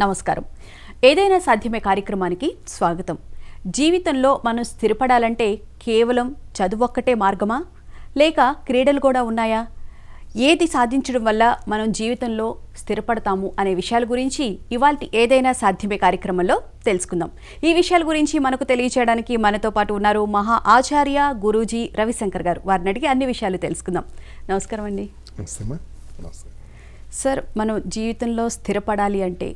నమస్కారం. ఏదైనా సాధ్యమే కార్యక్రమానికి స్వాగతం. జీవితంలో మనం స్థిరపడాలంటే కేవలం చదువు ఒక్కటే మార్గమా, లేక క్రీడలు కూడా ఉన్నాయా? ఏది సాధించడం వల్ల మనం జీవితంలో స్థిరపడతాము అనే విషయాల గురించి ఇవాల్టి ఏదైనా సాధ్యమే కార్యక్రమంలో తెలుసుకుందాం. ఈ విషయాల గురించి మనకు తెలియచేయడానికి మనతో పాటు ఉన్నారు మహా ఆచార్య గురూజీ రవిశంకర్ గారు. వారిని అడిగి అన్ని విషయాలు తెలుసుకుందాం. నమస్కారం అండి. సార్, మనం జీవితంలో స్థిరపడాలి అంటే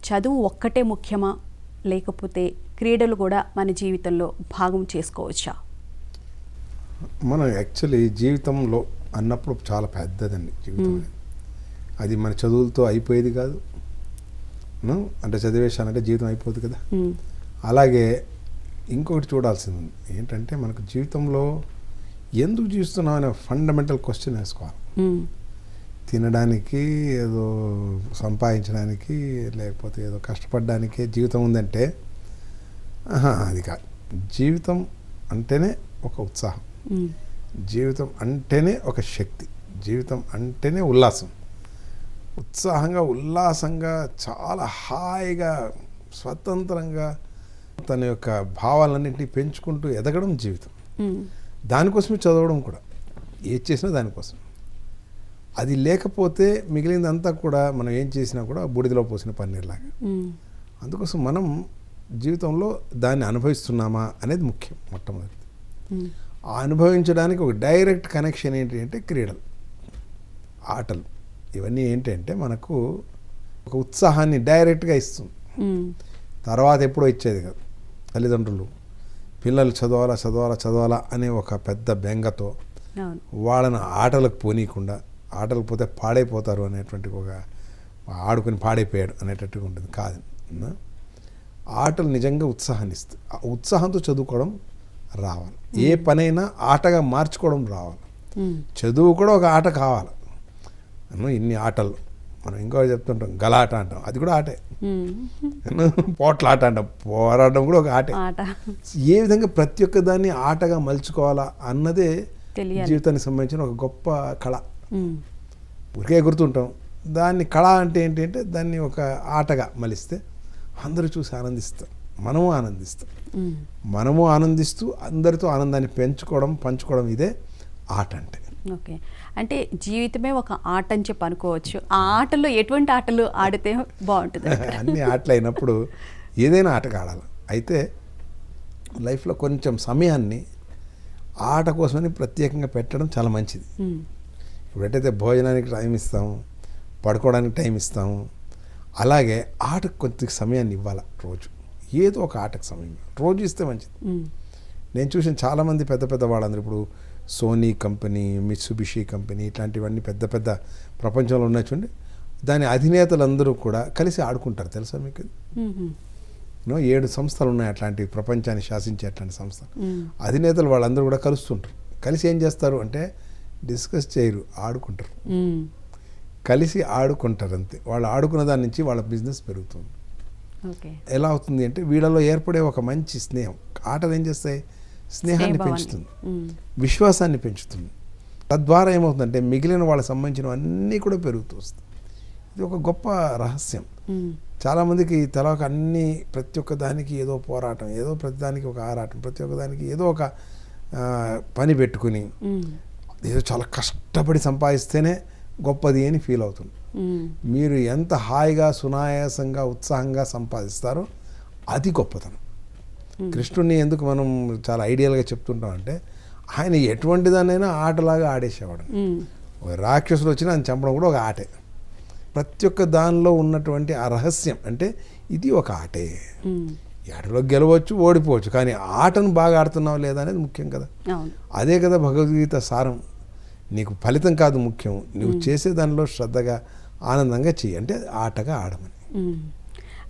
చదువు ఒక్కటే ముఖ్యమా, లేకపోతే క్రీడలు కూడా మన జీవితంలో భాగం చేసుకోవచ్చా? మనం యాక్చువల్లీ జీవితంలో అన్నప్పుడు చాలా పెద్దదండి జీవితం. అది మన చదువులతో అయిపోయేది కాదు. అంటే చదివేశానంటే జీవితం అయిపోదు కదా. అలాగే ఇంకొకటి చూడాల్సింది ఏంటంటే, మనకు జీవితంలో ఎందుకు జీవిస్తున్నాం అనే ఫండమెంటల్ క్వశ్చన్ వేసుకోవాలి. తినడానికి, ఏదో సంపాదించడానికి, లేకపోతే ఏదో కష్టపడడానికే జీవితం ఉందంటే అది కాదు. జీవితం అంటేనే ఒక ఉత్సాహం, జీవితం అంటేనే ఒక శక్తి, జీవితం అంటేనే ఉల్లాసం. ఉత్సాహంగా, ఉల్లాసంగా, చాలా హాయిగా, స్వతంత్రంగా తన యొక్క భావాలన్నింటినీ పెంచుకుంటూ ఎదగడం జీవితం. దానికోసమే చదవడం కూడా, ఏది చేసినా దానికోసం. అది లేకపోతే మిగిలిందంతా కూడా మనం ఏం చేసినా కూడా బూడిదలో పోసిన పన్నీర్లాగా. అందుకోసం మనం జీవితంలో దాన్ని అనుభవిస్తున్నామా అనేది ముఖ్యం. మొట్టమొదటి ఆ అనుభవించడానికి ఒక డైరెక్ట్ కనెక్షన్ ఏంటి అంటే క్రీడలు, ఆటలు. ఇవన్నీ ఏంటంటే మనకు ఒక ఉత్సాహాన్ని డైరెక్ట్గా ఇస్తుంది. తర్వాత ఎప్పుడో ఇచ్చేది కాదు. తల్లిదండ్రులు పిల్లలు చదవాలా చదవాలా చదవాలా అనే ఒక పెద్ద బెంగతో వాళ్ళని ఆటలకు పోనీయకుండా, ఆటలకు పోతే పాడైపోతారు అనేటువంటి ఒక ఆడుకొని పాడైపోయాడు అనేటట్టుగా ఉంటుంది. కాదు, ఆటలు నిజంగా ఉత్సాహాన్ని ఇస్తాయి. ఆ ఉత్సాహంతో చదువుకోవడం రావాలి. ఏ పనైనా ఆటగా మార్చుకోవడం రావాలి. చదువు కూడా ఒక ఆట కావాలి. ఇన్ని ఆటలు మనం ఇంకో చెప్తుంటాం, గలాట అంటాం, అది కూడా ఆటే. పోట్లాట అంటాం, పోరాటం కూడా ఒక ఆటే. ఏ విధంగా ప్రతి ఒక్క దాన్ని ఆటగా మలుచుకోవాలా అన్నదే జీవితానికి సంబంధించిన ఒక గొప్ప కళ. ఊరికే గుర్తుంటాం. దాన్ని కళ అంటే ఏంటి అంటే, దాన్ని ఒక ఆటగా మలిస్తే అందరూ చూసి ఆనందిస్తారు, మనము ఆనందిస్తాం. మనము ఆనందిస్తూ అందరితో ఆనందాన్ని పెంచుకోవడం, పంచుకోవడం, ఇదే ఆట అంటే. ఓకే, అంటే జీవితమే ఒక ఆట అని చెప్పి అనుకోవచ్చు. ఆ ఆటల్లో ఎటువంటి ఆటలు ఆడితే బాగుంటుంది? అన్ని ఆటలు అయినప్పుడు ఏదైనా ఆటగా ఆడాలి. అయితే లైఫ్లో కొంచెం సమయాన్ని ఆట కోసమని ప్రత్యేకంగా పెట్టడం చాలా మంచిది. ఇప్పుడైతే భోజనానికి టైం ఇస్తాము, పడుకోవడానికి టైం ఇస్తాము, అలాగే ఆటకు కొంత సమయాన్ని ఇవ్వాలి. రోజు ఏదో ఒక ఆటకు సమయం రోజు ఇస్తే మంచిది. నేను చూసిన చాలామంది పెద్ద పెద్ద వాళ్ళందరూ, ఇప్పుడు సోనీ కంపెనీ, మిత్సుబిషి కంపెనీ, ఇట్లాంటివన్నీ పెద్ద పెద్ద ప్రపంచంలో ఉన్నాయి చూడండి, దాని అధినేతలందరూ కూడా కలిసి ఆడుకుంటారు. తెలుసా మీకు? 7 సంస్థలు ఉన్నాయి అట్లాంటి ప్రపంచాన్ని శాసించే అట్లాంటి సంస్థలు. అధినేతలు వాళ్ళందరూ కూడా కలుస్తుంటారు. కలిసి ఏం చేస్తారు అంటే, డిస్కస్ చేయరు, ఆడుకుంటారు. కలిసి ఆడుకుంటారు అంతే. వాళ్ళు ఆడుకున్న దాని నుంచి వాళ్ళ బిజినెస్ పెరుగుతుంది. ఎలా అవుతుంది అంటే, వీళ్ళలో ఏర్పడే ఒక మంచి స్నేహం. ఆటలు ఏం చేస్తాయి? స్నేహాన్ని పెంచుతుంది, విశ్వాసాన్ని పెంచుతుంది. తద్వారా ఏమవుతుందంటే, మిగిలిన వాళ్ళకి సంబంధించినవన్నీ కూడా పెరుగుతూ వస్తాయి. ఇది ఒక గొప్ప రహస్యం. చాలామందికి తెలవక అన్నీ, ప్రతి ఒక్క దానికి ఏదో పోరాటం, ఏదో ప్రతి దానికి ఒక ఆరాటం, ప్రతి ఒక్క దానికి ఏదో ఒక పని పెట్టుకుని ఏదో చాలా కష్టపడి సంపాదిస్తేనే గొప్పది అని ఫీల్ అవుతుంది. మీరు ఎంత హాయిగా, సునాయాసంగా, ఉత్సాహంగా సంపాదిస్తారో అది గొప్పతనం. కృష్ణుడిని ఎందుకు మనం చాలా ఐడియల్గా చెప్తుంటాం అంటే, ఆయన ఎటువంటి దాన్నైనా ఆటలాగా ఆడేసేవాడు. రాక్షసులు వచ్చినా ఆయన చంపడం కూడా ఒక ఆటే. ప్రతి ఒక్క దానిలో ఉన్నటువంటి ఆ రహస్యం అంటే, ఇది ఒక ఆటే. ఈ ఆటలో గెలవచ్చు, ఓడిపోవచ్చు, కానీ ఆటను బాగా ఆడుతున్నావు లేదా అనేది ముఖ్యం కదా. అదే కదా భగవద్గీత సారం. నీకు ఫలితం కాదు ముఖ్యం, నువ్వు చేసే దానిలో శ్రద్ధగా, ఆనందంగా చెయ్యి, అంటే ఆటగా ఆడమని.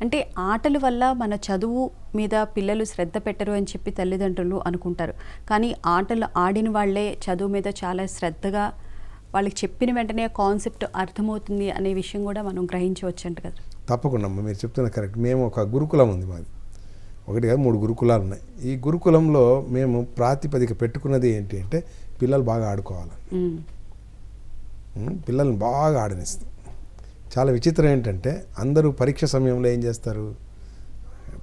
అంటే ఆటల వల్ల మన చదువు మీద పిల్లలు శ్రద్ధ పెట్టరు అని చెప్పి తల్లిదండ్రులు అనుకుంటారు. కానీ ఆటలు ఆడిన వాళ్ళే చదువు మీద చాలా శ్రద్ధగా, వాళ్ళకి చెప్పిన వెంటనే కాన్సెప్ట్ అర్థమవుతుంది అనే విషయం కూడా మనం గ్రహించవచ్చు అంట కదా. తప్పకుండా అమ్మ, మీరు చెప్తున్న కరెక్ట్. మేము ఒక గురుకులం ఉంది మాది, 1 కాదు 3 గురుకులాలు ఉన్నాయి. ఈ గురుకులంలో మేము ప్రాతిపదిక పెట్టుకున్నది ఏంటి అంటే, పిల్లలు బాగా ఆడుకోవాలి, పిల్లల్ని బాగా ఆడనిస్తాం. చాలా విచిత్రం ఏంటంటే అందరూ పరీక్ష సమయంలో ఏం చేస్తారు,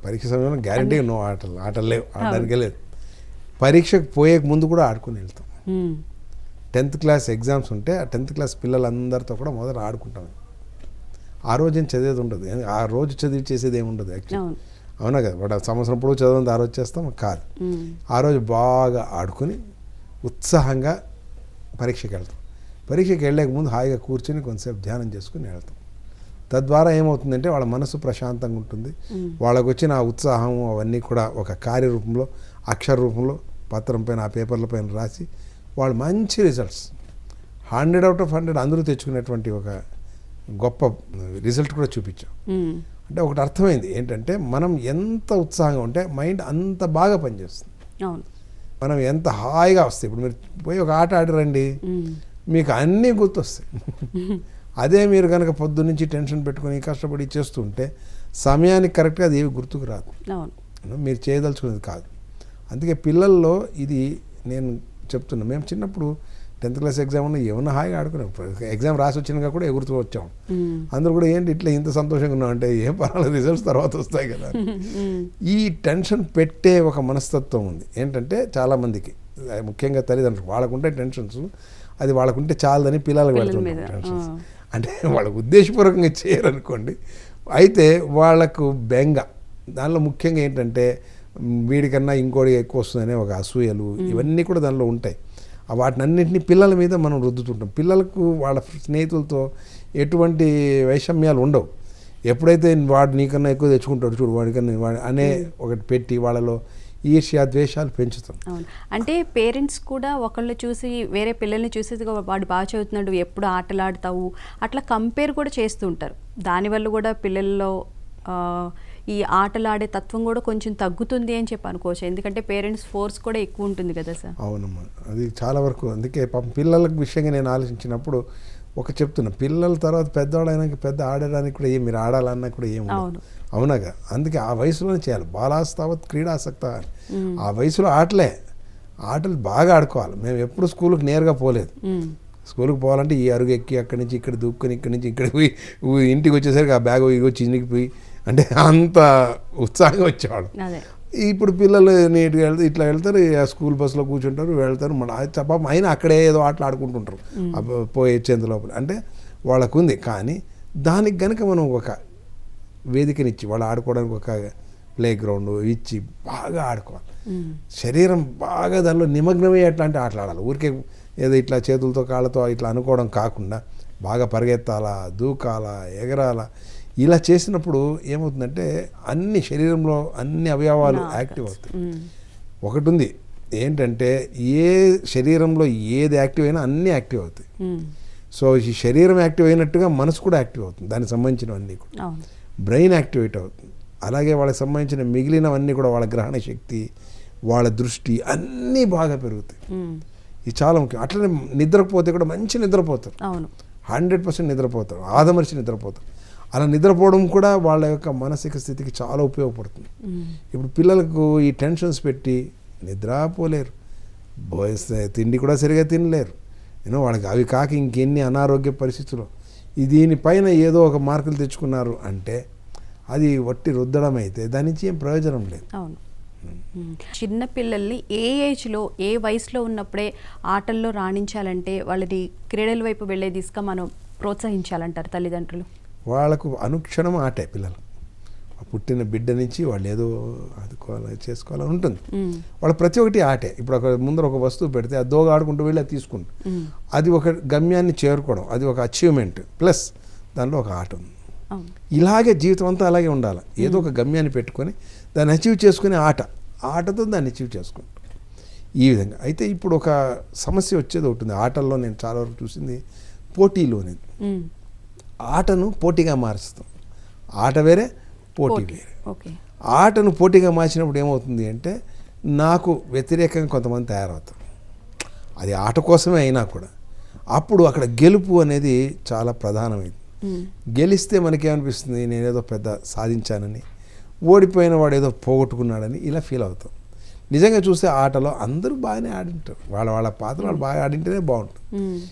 పరీక్ష సమయంలో గ్యారంటీ నో ఆటలు లేవు, ఆడడానికే లేదు. పరీక్షకు పోయే ముందు కూడా ఆడుకుని వెళ్తాం. 10th క్లాస్ ఎగ్జామ్స్ ఉంటే ఆ 10th క్లాస్ పిల్లలందరితో కూడా మొదట ఆడుకుంటాం. ఆ రోజు ఏం చదివేది ఉండదు, ఆ రోజు చదివి చేసేది ఏమి ఉండదు యాక్చువల్లీ. అవునా కదా, వాడు సంవత్సరం పొడవు చదవండి ఆ రోజు చేస్తాం కాదు. ఆ రోజు బాగా ఆడుకుని ఉత్సాహంగా పరీక్షకి వెళ్తాం. పరీక్షకి వెళ్ళక ముందు హాయిగా కూర్చొని కొంతసేపు ధ్యానం చేసుకుని వెళ్తాం. తద్వారా ఏమవుతుందంటే వాళ్ళ మనసు ప్రశాంతంగా ఉంటుంది. వాళ్ళకు వచ్చిన ఆ ఉత్సాహం అవన్నీ కూడా ఒక కార్యరూపంలో, అక్షర రూపంలో పత్రం పైన, ఆ పేపర్ల పైన రాసి వాళ్ళు మంచి రిజల్ట్స్ 100/100 అందరూ తెచ్చుకునేటువంటి ఒక గొప్ప రిజల్ట్ కూడా చూపించాం. అంటే ఒకటి అర్థమైంది ఏంటంటే, మనం ఎంత ఉత్సాహంగా ఉంటే మైండ్ అంత బాగా పనిచేస్తుంది. మనం ఎంత హాయిగా వస్తాయి. ఇప్పుడు మీరు పోయి ఒక ఆట ఆడరండి, మీకు అన్నీ గుర్తొస్తాయి. అదే మీరు కనుక పొద్దున్నుంచి టెన్షన్ పెట్టుకొని కష్టపడి చేస్తుంటే సమయానికి కరెక్ట్గా అది ఏవి గుర్తుకు రాదు, మీరు చేయదలుచుకునేది కాదు. అందుకే పిల్లల్లో ఇది నేను చెప్తున్నా. మేము చిన్నప్పుడు 10th క్లాస్ ఎగ్జామ్లో ఏమన్నా హాయిగా ఆడుకున్నాం. ఎగ్జామ్ రాసి వచ్చినాక కూడా ఎగురుతూ వచ్చాం. అందరూ కూడా ఏంటి ఇట్లా ఇంత సంతోషంగా ఉన్నాం అంటే, ఏం పర్వాలేదు రిజల్ట్స్ తర్వాత వస్తాయి కదా. ఈ టెన్షన్ పెట్టే ఒక మనస్తత్వం ఉంది. ఏంటంటే చాలామందికి, ముఖ్యంగా తల్లిదండ్రులు, వాళ్ళకుంటే టెన్షన్స్, అది వాళ్ళకుంటే చాలదని పిల్లలకు పెడుతుంటారు టెన్షన్స్. అంటే వాళ్ళకు ఉద్దేశపూర్వకంగా చేయరనుకోండి, అయితే వాళ్ళకు బెంగ. దానిలో ముఖ్యంగా ఏంటంటే వీడికన్నా ఇంకోటి ఎక్కువ వస్తుందనే ఒక అసూయలు, ఇవన్నీ కూడా దానిలో ఉంటాయి. వాటినన్నింటినీ పిల్లల మీద మనం రుద్దుతుంటాం. పిల్లలకు వాళ్ళ స్నేహితులతో ఎటువంటి వైషమ్యాలు ఉండవు. ఎప్పుడైతే వాడు నీకన్నా ఎక్కువ తెచ్చుకుంటాడు చూడు, వాడికన్నా అనే ఒకటి పెట్టి వాళ్ళలో ఈర్ష్య ద్వేషాలు పెంచుతాం. అంటే పేరెంట్స్ కూడా ఒకళ్ళు చూసి వేరే పిల్లల్ని చూసి వాడు బాగా చదువుతున్నాడు, ఎప్పుడు ఆటలు ఆడతావు, అట్లా కంపేర్ కూడా చేస్తూ ఉంటారు. దానివల్ల కూడా పిల్లల్లో ఈ ఆటలు ఆడే తత్వం కూడా కొంచెం తగ్గుతుంది అని చెప్పి అనుకోవచ్చు. ఎందుకంటే పేరెంట్స్ ఫోర్స్ కూడా ఎక్కువ ఉంటుంది కదా సార్. అవునమ్మా, అది చాలా వరకు. అందుకే పాపం పిల్లల విషయంగా నేను ఆలోచించినప్పుడు ఒక చెప్తున్నా, పిల్లల తర్వాత పెద్దవాళ్ళు అయినాక పెద్ద ఆడడానికి కూడా మీరు ఆడాలన్నా కూడా ఏమి అవునాగా. అందుకే ఆ వయసులోనే చేయాలి. బాలాస్తావత్ క్రీడాసక్త, ఆ వయసులో ఆటలు బాగా ఆడుకోవాలి. మేము ఎప్పుడు స్కూల్కి నేరుగా పోలేదు. స్కూల్కి పోవాలంటే ఈ అరుగు ఎక్కి అక్కడి నుంచి ఇక్కడ దూక్కుని, ఇక్కడి నుంచి ఇక్కడ పోయి, ఇంటికి వచ్చేసరికి ఆ బ్యాగ్ వచ్చి ఇంటికి పోయి, అంటే అంత ఉత్సాహంగా వచ్చేవాడు. ఇప్పుడు పిల్లలు నీట్గా ఇట్లా వెళ్తారు, ఆ స్కూల్ బస్సులో కూర్చుంటారు, వెళ్తారు, మన పాపం అయినా అక్కడే ఏదో ఆటలు ఆడుకుంటుంటారు పోయే చెందు లోపల. అంటే వాళ్ళకు ఉంది. కానీ దానికి కనుక మనం ఒక వేదికనిచ్చి వాళ్ళు ఆడుకోవడానికి ఒక ప్లే గ్రౌండ్ ఇచ్చి బాగా ఆడుకోవాలి. శరీరం బాగా దానిలో నిమగ్నమై అట్లాంటి ఆటలు ఆడాలి. ఊరికే ఏదో ఇట్లా చేతులతో కాళ్ళతో ఇట్లా అనుకోవడం కాకుండా బాగా పరిగెత్తాలా, దూకాలా, ఎగరాలా. ఇలా చేసినప్పుడు ఏమవుతుందంటే అన్ని శరీరంలో అన్ని అవయవాలు యాక్టివ్ అవుతాయి. ఒకటి ఉంది ఏంటంటే, ఏ శరీరంలో ఏది యాక్టివ్ అయినా అన్నీ యాక్టివ్ అవుతాయి. సో ఈ శరీరం యాక్టివ్ అయినట్టుగా మనసు కూడా యాక్టివ్ అవుతుంది. దానికి సంబంధించినవన్నీ కూడా బ్రెయిన్ యాక్టివేట్ అవుతుంది. అలాగే వాళ్ళకి సంబంధించిన మిగిలినవన్నీ కూడా, వాళ్ళ గ్రహణ శక్తి, వాళ్ళ దృష్టి అన్నీ బాగా పెరుగుతాయి. ఇది చాలా ముఖ్యం. అట్లనే నిద్రపోతే కూడా మంచి నిద్రపోతారు, 100% నిద్రపోతారు, ఆదమర్చి నిద్రపోతారు. అలా నిద్రపోవడం కూడా వాళ్ళ యొక్క మానసిక స్థితికి చాలా ఉపయోగపడుతుంది. ఇప్పుడు పిల్లలకు ఈ టెన్షన్స్ పెట్టి నిద్రపోలేరు, తిండి కూడా సరిగా తినలేరు. వాళ్ళకి అవి కాక ఇంకెన్ని అనారోగ్య పరిస్థితులు. దీనిపైన ఏదో ఒక మార్కులు తెచ్చుకున్నారు అంటే అది వట్టి రుద్దడం అయితే దాని నుంచి ఏం ప్రయోజనం లేదు. చిన్న పిల్లల్ని ఏ ఏజ్లో, ఏ వయసులో ఉన్నప్పుడే ఆటల్లో రాణించాలంటే వాళ్ళని క్రీడల వైపు వెళ్ళే దిశగా మనం ప్రోత్సహించాలంటారు తల్లిదండ్రులు? వాళ్ళకు అనుక్షణం ఆటే. పిల్లలు పుట్టిన బిడ్డ నుంచి వాళ్ళు ఏదో ఆదుకోవాలి, చేసుకోవాలని ఉంటుంది. వాళ్ళు ప్రతి ఒక్కటి ఆటే. ఇప్పుడు ముందర ఒక వస్తువు పెడితే అది దోగా ఆడుకుంటూ వెళ్ళి అది తీసుకుంటాం. అది ఒక గమ్యాన్ని చేరుకోవడం, అది ఒక అచీవ్మెంట్, ప్లస్ దానిలో ఒక ఆట ఉంది. ఇలాగే జీవితం అంతా అలాగే ఉండాలి. ఏదో ఒక గమ్యాన్ని పెట్టుకొని దాన్ని అచీవ్ చేసుకునే ఆటతో దాన్ని అచీవ్ చేసుకుంటాం ఈ విధంగా. అయితే ఇప్పుడు ఒక సమస్య వచ్చేది ఉంటుంది ఆటల్లో. నేను చాలా వరకు చూసింది పోటీలు అనేది. ఆటను పోటీగా మారుస్తాం. ఆట వేరే, పోటీ వేరే. ఆటను పోటీగా మార్చినప్పుడు ఏమవుతుంది అంటే, నాకు వ్యతిరేకంగా కొంతమంది తయారవుతారు. అది ఆట కోసమే అయినా కూడా అప్పుడు అక్కడ గెలుపు అనేది చాలా ప్రధానమైంది. గెలిస్తే మనకేమనిపిస్తుంది, నేనేదో పెద్ద సాధించానని, ఓడిపోయిన వాడు ఏదో పోగొట్టుకున్నాడని ఇలా ఫీల్ అవుతాం. నిజంగా చూస్తే ఆటలో అందరూ బాగానే ఆడింటారు. వాళ్ళ పాత్ర వాళ్ళు బాగా ఆడింటేనే బాగుంటుంది.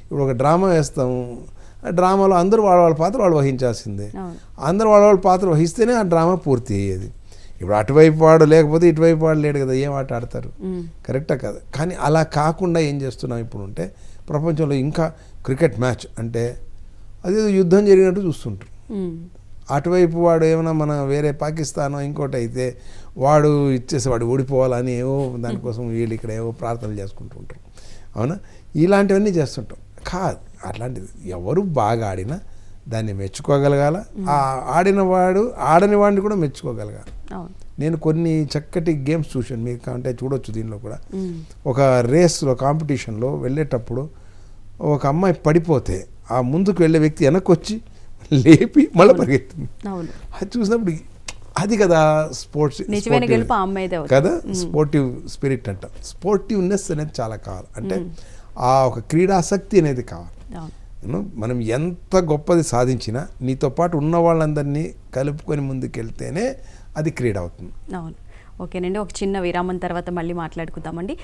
ఇప్పుడు ఒక డ్రామా వేస్తాము, డ్రామాలో అందరూ వాళ్ళ వాళ్ళ పాత్ర వాళ్ళు వహించాల్సిందే. అవును. అందరూ వాళ్ళ వాళ్ళ పాత్ర వహిస్తేనే ఆ డ్రామా పూర్తి అయ్యేది. ఇప్పుడు అటువైపు వాడు లేకపోతే ఇటువైపు వాడు లేడు కదా, ఏం ఆట ఆడతారు? కరెక్టా కదా? కానీ అలా కాకుండా ఏం చేస్తున్నాం ఇప్పుడు అంటే, ప్రపంచంలో ఇంకా క్రికెట్ మ్యాచ్ అంటే అదేదో యుద్ధం జరిగినట్టు చూస్తుంటారు. అటువైపు వాడు ఏమైనా మన వేరే పాకిస్తానో ఇంకోటి అయితే వాడు ఇచ్చేసి వాడు ఓడిపోవాలని ఏవో దానికోసం వీళ్ళు ఇక్కడ ఏవో ప్రార్థనలు చేసుకుంటూ ఉంటారు. అవునా? ఇలాంటివన్నీ చేస్తుంటాం. కాదు, అట్లాంటిది ఎవరు బాగా ఆడినా దాన్ని మెచ్చుకోగలగాల, ఆ ఆడినవాడు ఆడని వాడిని కూడా మెచ్చుకోగలగాలి. నేను కొన్ని చక్కటి గేమ్స్ చూశాను, మీకు అంటే చూడొచ్చు దీనిలో కూడా. ఒక రేస్లో కాంపిటీషన్లో వెళ్ళేటప్పుడు ఒక అమ్మాయి పడిపోతే ఆ ముందుకు వెళ్ళే వ్యక్తి వెనక్కి వచ్చి లేపి మళ్ళీ పరిగెత్తింది. అది చూసినప్పుడు అది కదా స్పోర్ట్స్ కదా, స్పోర్టివ్ స్పిరిట్ అంట. స్పోర్టివ్నెస్ అనేది చాలా కావాలి. అంటే ఆ ఒక క్రీడాసక్తి అనేది కావాలి. మనం ఎంత గొప్పది సాధించినా నీతో పాటు ఉన్న వాళ్ళందరినీ కలుపుకొని ముందుకెళ్తేనే అది క్రీడ అవుతుంది. అవును. ఓకేనండి, ఒక చిన్న విరామం తర్వాత మళ్ళీ మాట్లాడుకుందామండి.